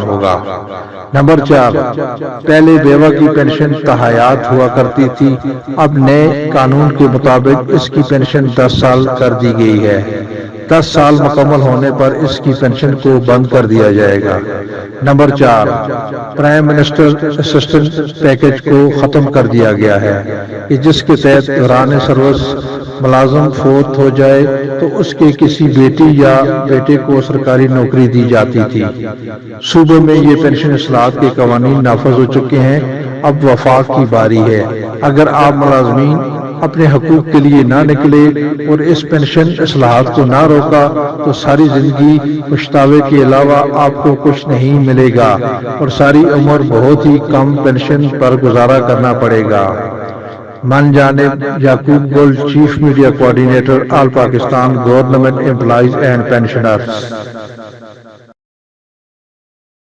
ہوگا۔ نمبر 4، پہلے بیوہ کی پینشن تاحیات ہوا کرتی تھی، اب نئے قانون کے مطابق اس کی پینشن 10 سال کر دی گئی ہے۔ 10 سال مکمل ہونے پر اس کی پینشن کو بند کر دیا جائے گا۔ Number 4، prime minister assistant package کو ختم کر دیا گیا ہے کہ جس کے تحت دوران سروس ملازم فوت ہو جائے تو اس کے کسی بیٹی یا بیٹے کو سرکاری نوکری دی جاتی تھی۔ صوبے میں یہ پینشن اصلاحات کے قوانین نافذ ہو چکے ہیں، اب وفاق کی باری ہے۔ اگر آپ ملازمین اپنے حقوق کے لیے نہ نکلے اور اس پینشن اصلاحات کو نہ روکا تو ساری زندگی پچھتاوے کے علاوہ آپ کو کچھ نہیں ملے گا اور ساری عمر بہت ہی کم پینشن پر گزارا کرنا پڑے گا۔ من جانب Yaqoob Gul, chief media coordinator, all Pakistan government employees and pensioners.